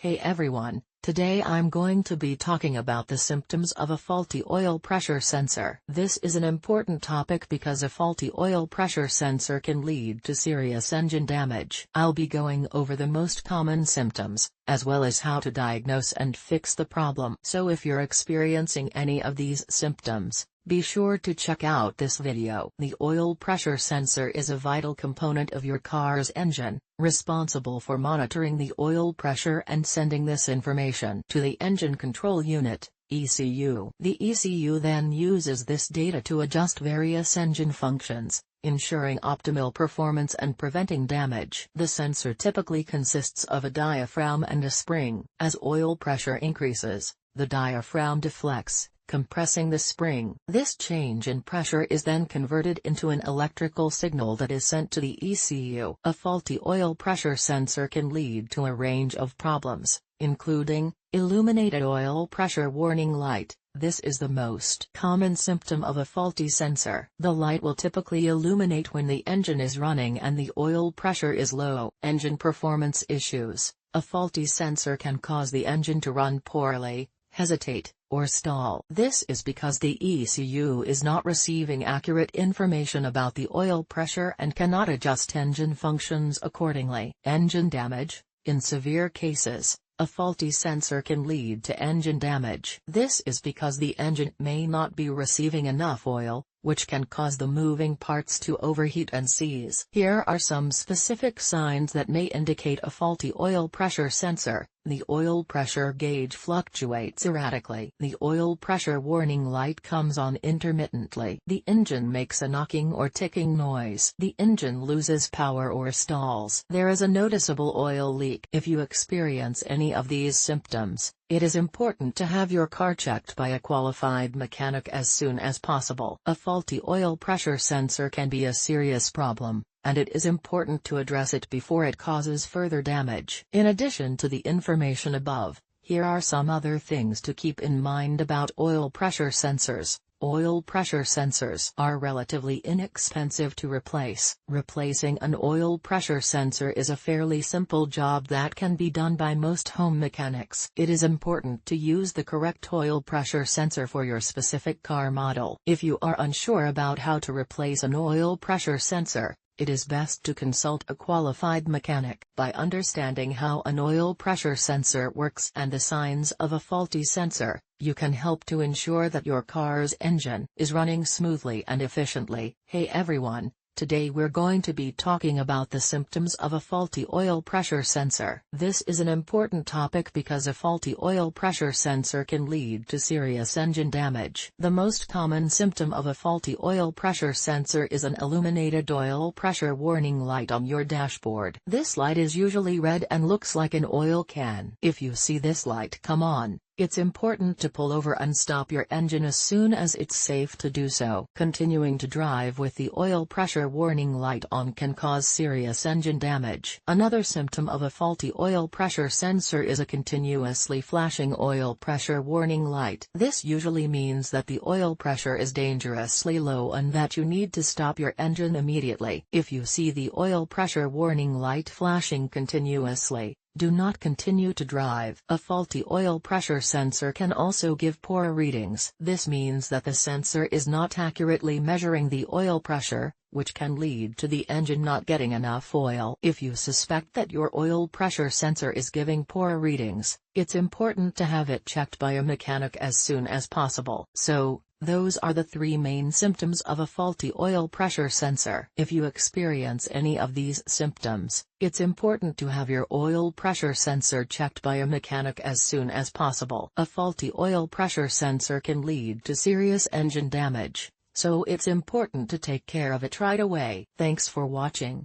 Hey everyone, today I'm going to be talking about the symptoms of a faulty oil pressure sensor. This is an important topic because a faulty oil pressure sensor can lead to serious engine damage. I'll be going over the most common symptoms, as well as how to diagnose and fix the problem. So if you're experiencing any of these symptoms, be sure to check out this video. The oil pressure sensor is a vital component of your car's engine, responsible for monitoring the oil pressure and sending this information to the engine control unit, ECU. The ECU then uses this data to adjust various engine functions, ensuring optimal performance and preventing damage. The sensor typically consists of a diaphragm and a spring. As oil pressure increases, the diaphragm deflects, compressing the spring. This change in pressure is then converted into an electrical signal that is sent to the ECU. A faulty oil pressure sensor can lead to a range of problems, including illuminated oil pressure warning light. This is the most common symptom of a faulty sensor. The light will typically illuminate when the engine is running and the oil pressure is low. Engine performance issues. A faulty sensor can cause the engine to run poorly, hesitate, or stall. This is because the ECU is not receiving accurate information about the oil pressure and cannot adjust engine functions accordingly. Engine damage. In severe cases, a faulty sensor can lead to engine damage. This is because the engine may not be receiving enough oil, which can cause the moving parts to overheat and seize. Here are some specific signs that may indicate a faulty oil pressure sensor. The oil pressure gauge fluctuates erratically. The oil pressure warning light comes on intermittently. The engine makes a knocking or ticking noise. The engine loses power or stalls. There is a noticeable oil leak. If you experience any of these symptoms, it is important to have your car checked by a qualified mechanic as soon as possible. A faulty oil pressure sensor can be a serious problem, and it is important to address it before it causes further damage. In addition to the information above, here are some other things to keep in mind about oil pressure sensors. Oil pressure sensors are relatively inexpensive to replace. Replacing an oil pressure sensor is a fairly simple job that can be done by most home mechanics. It is important to use the correct oil pressure sensor for your specific car model. If you are unsure about how to replace an oil pressure sensor, it is best to consult a qualified mechanic. By understanding how an oil pressure sensor works and the signs of a faulty sensor, you can help to ensure that your car's engine is running smoothly and efficiently. Hey everyone, today we're going to be talking about the symptoms of a faulty oil pressure sensor. This is an important topic because a faulty oil pressure sensor can lead to serious engine damage. The most common symptom of a faulty oil pressure sensor is an illuminated oil pressure warning light on your dashboard. This light is usually red and looks like an oil can. If you see this light come on, it's important to pull over and stop your engine as soon as it's safe to do so. Continuing to drive with the oil pressure warning light on can cause serious engine damage. Another symptom of a faulty oil pressure sensor is a continuously flashing oil pressure warning light. This usually means that the oil pressure is dangerously low and that you need to stop your engine immediately. If you see the oil pressure warning light flashing continuously, do not continue to drive. A faulty oil pressure sensor can also give poor readings. This means that the sensor is not accurately measuring the oil pressure, which can lead to the engine not getting enough oil. If you suspect that your oil pressure sensor is giving poor readings, it's important to have it checked by a mechanic as soon as possible. So, those are the three main symptoms of a faulty oil pressure sensor. If you experience any of these symptoms, it's important to have your oil pressure sensor checked by a mechanic as soon as possible. A faulty oil pressure sensor can lead to serious engine damage, so it's important to take care of it right away. Thanks for watching.